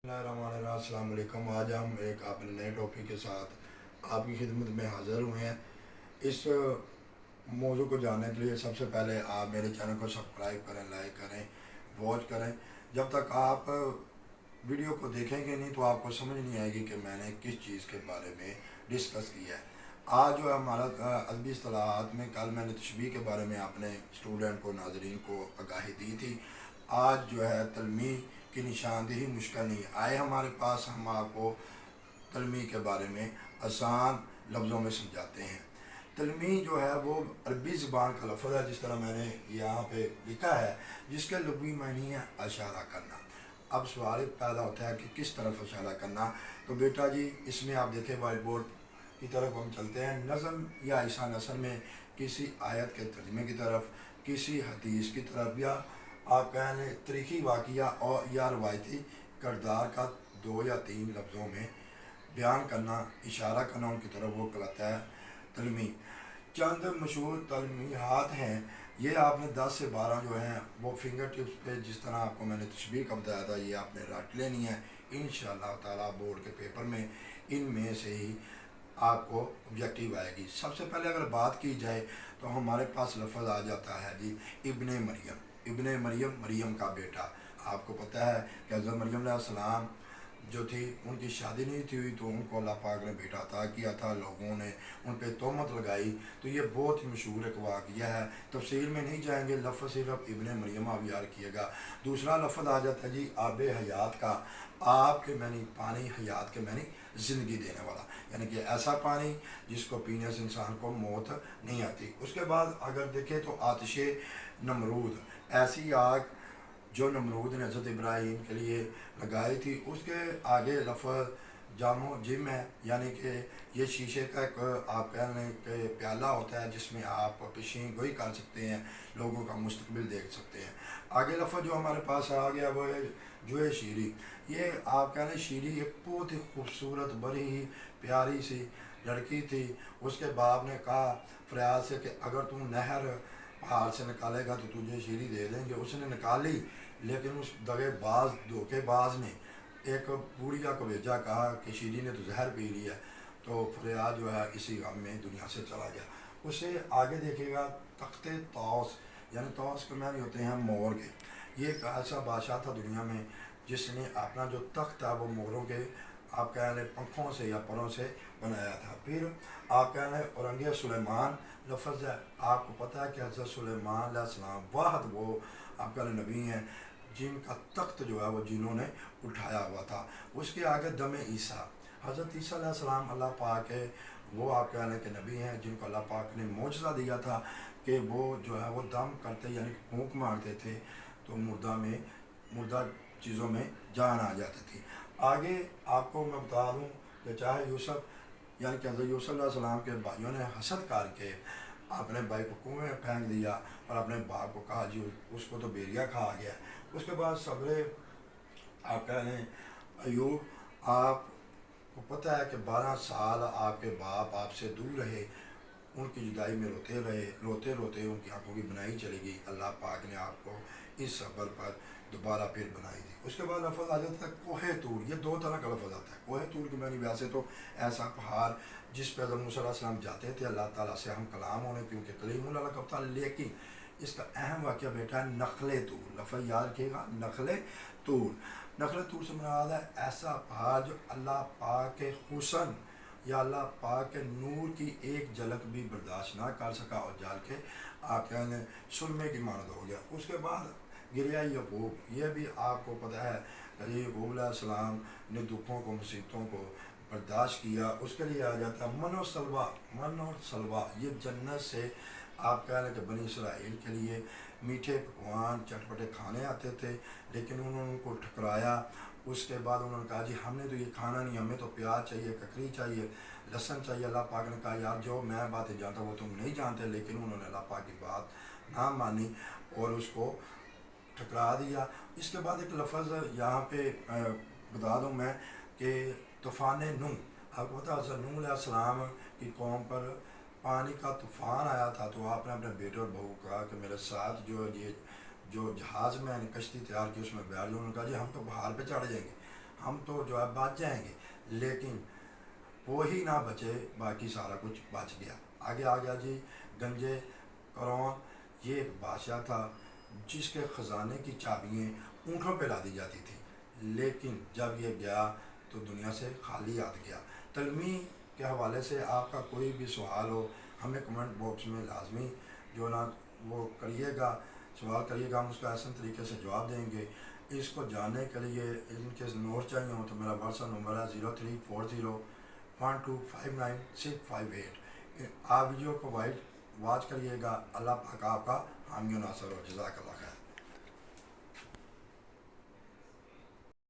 अस्सलाम वालेकुम। आज हम एक अपने नए टॉपिक के साथ आपकी खिदमत में हाज़िर हुए हैं। इस मौजू को जानने के लिए सबसे पहले आप मेरे चैनल को सब्सक्राइब करें, लाइक करें, वॉच करें। जब तक आप वीडियो को देखेंगे नहीं तो आपको समझ नहीं आएगी कि मैंने किस चीज़ के बारे में डिस्कस किया है। आज जो है हमारा अदबी इस्तिलाहात में, कल मैंने तशबीह के बारे में अपने स्टूडेंट को, नाजरीन को आगाही दी थी। आज जो है तलमी की निशानदेही मुश्किल नहीं आए हमारे पास, हम आपको तलमी के बारे में आसान लफ्ज़ों में समझाते हैं। तलमी जो है वो अरबी ज़बान का लफ्ज़ है, जिस तरह मैंने यहाँ पे लिखा है, जिसके लुग़वी मानी है इशारा करना। अब सवाल पैदा होता है कि किस तरफ इशारा करना। तो बेटा जी, इसमें आप देखें वाइट बोर्ड की तरफ हम चलते हैं। नज़म या ईसा नसर में किसी आयत के तर्जमे की तरफ, किसी हदीस की तरफ, या आप कह लें तारीख़ी वाक़या और या रवायती किरदार का 2 या 3 लफ्ज़ों में बयान करना, इशारा करना उनकी तरफ, वो कहलाता है तलमी। चंद मशहूर तलमीहात हैं, ये आपने 10 से 12 जो हैं वो फिंगर टिप्स पे, जिस तरह आपको मैंने तशबीह का बताया था, ये आपने रट लेनी है। इंशाअल्लाह ताला बोर्ड के पेपर में इनमें से ही आपको ऑब्जेक्टिव आएगी। सबसे पहले अगर बात की जाए तो हमारे पास लफ्ज़ आ जाता है जी इब्ने मरियम। इब्ने मरियम, मरियम का बेटा। आपको पता है कि हज़रत मरियम अलैहिस्सलाम जो थी, उनकी शादी नहीं थी हुई, तो उनको अल्लाह पाक ने बेटा अता किया था। लोगों ने उन पर तोहमत लगाई, तो ये बहुत ही मशहूर एक वाक़या है। तफसील में नहीं जाएंगे, लफ्ज़ सिर्फ इब्ने मरियम आप याद किएगा। दूसरा लफ्ज़ आ जाता है जी आब हयात का। आप के मैंने पानी, हयात के मैंने ज़िंदगी देने वाला, यानी कि ऐसा पानी जिसको पीने से इंसान को मौत नहीं आती। उसके बाद अगर देखें तो आतिश नमरूद, ऐसी आग जो नमरूद ने हज़रत इब्राहीम के लिए लगाई थी। उसके आगे लफ्ज़ जामो जिम है, यानी कि ये शीशे का एक आप कह लें कि प्याला होता है, जिसमें आप पेशीन गोई कर सकते हैं, लोगों का मुस्तकबिल देख सकते हैं। आगे लफ्ज़ जो हमारे पास आ गया वो है जो है शीरी। ये आप कह लें शीरी एक बहुत ही खूबसूरत, बड़ी ही प्यारी सी लड़की थी। उसके बाप ने कहा फरियाद से कि अगर तू नहर पहाड़ से निकालेगा तो तुझे शीरी दे देंगे। उसने निकाली, लेकिन उस दगेबाज, धोखेबाज ने एक बूढ़िया को भेजा, कहा कि शीरी ने तो जहर पी लिया। तो फरियाद जो है इसी गम में दुनिया से चला गया। उसे आगे देखिएगा तख्ते तौस, यानी तौस के मैंने होते हैं मोर के। ये एक ऐसा बादशाह था दुनिया में जिसने अपना जो तख्त था वो मोरों के आप कह लें पंखों से या परों से बनाया था। फिर आप कह लें औरंगे सुलेमान लफ्ज़ है। आपको पता है कि हज़रत सुलेमान अलैहिस्सलाम वाहद वो आप कह लें नबी हैं जिनका तख्त जो है वो जिन्होंने उठाया हुआ था। उसके आगे दम ईसा, हज़रत ईसा अलैहिस्सलाम अल्लाह पाक है, वो आप कह लें कि नबी हैं जिनको अल्लाह पाक ने मोजज़ा दिया था कि वो जो है वो दम करते, यानी कि फूंक मारते थे, तो मुर्दा चीज़ों में जान आ जाती थी। आगे आपको मैं बता दूँ कि चाहे यूसुफ, यानी कि हज़रत यूसुफ अलैहिस्सलाम के भाइयों ने हसद करके अपने भाई को कुएं में फेंक दिया और अपने बाप को कहा जी उसको तो बेरिया खा गया। उसके बाद सब्र आप कह लें अयूब, आपको पता है कि 12 साल आपके बाप आपसे दूर रहे, उनकी जुदाई में रोते रहे, रोते रोते उनकी आंखों की बनाई चली गई। अल्लाह पाक ने आपको इस सब्र पर दोबारा फिर बनाई थी। उसके बाद लफ्ज़ आ जाता है कोहे तूर। ये 2 तरह का लफ्ज़ आता है। कोहे तूर की मैंने वैसे तो ऐसा पहाड़ जिस पर हज़रत मूसा अलैहिस्सलाम जाते थे अल्लाह ताला से हम कलाम होने, क्योंकि कलीमुल्लाह लक़ब था। लेकिन इसका अहम वाक़या बेटा है नखले तूर। लफ्ज़ याद रखिएगा, नखले तूर। नखले तूर से मुराद है ऐसा पहाड़ जो अल्लाह पाक के हुस्न या अल्लाह पाक के नूर की एक झलक भी बर्दाश्त ना कर सका और जाल के आप कहने सुरमे की मानद हो गया। उसके बाद गिरिया यकूब, ये भी आपको पता है कि यकूब अलैहिस्सलाम ने दुखों को, मुसीबतों को बर्दाश्त किया। उसके लिए आ जाता है मन और सलवा। मन और सलवा ये जन्नत से आप कह लें कि बनी इसराइल के लिए मीठे पकवान, चटपटे खाने आते थे, लेकिन उन्होंने उनको ठुकराया। उसके बाद उन्होंने कहा जी हमने तो ये खाना नहीं, हमें तो प्याज चाहिए, ककड़ी चाहिए, लहसुन चाहिए। अल्लाह पाक ने कहा यार जो मैं बातें जानता वो तुम नहीं जानते। लेकिन उन्होंने अल्लाह पाक की बात ना मानी और उसको ठुकरा दिया। इसके बाद एक लफ्ज़ यहाँ पे बता दूँ मैं कि तूफ़ान नूह। आपको पता है नूह अलैहिस्सलाम की कौम पर पानी का तूफ़ान आया था, तो आपने अपने बेटे और बहू को कहा कि मेरे साथ जो ये जो जहाज़ में कश्ती तैयार की उसमें बैठ जाओ। उन्होंने कहा जी हम तो पहाड़ पे चढ़ जाएंगे। ہم تو جو ہے بچ جائیں گے، لیکن وہی نہ بچے باقی سارا کچھ بچ گیا۔ آگے آ گیا جی گنجے قرون، یہ ایک بادشاہ تھا جس کے خزانے کی چابیاں اونٹوں پہ لا دی جاتی تھی، لیکن جب یہ گیا تو دنیا سے خالی ہاتھ گیا۔ تلمی کے حوالے سے آپ کا کوئی بھی سوال ہو ہمیں کمنٹ باکس میں لازمی جو نا وہ کریے گا، سوال کریے گا، ہم اس کا احسن طریقے سے جواب دیں گے۔ اس کو جاننے کے لیے ان کے نوٹ چاہیے ہوں تو میرا واٹس ایپ نمبر ہے 034012595658۔ آپ ویڈیو کو واچ کریے گا۔ اللہ پاک آپ کا حامی و ناصر ہو۔ جزاک اللہ خیر۔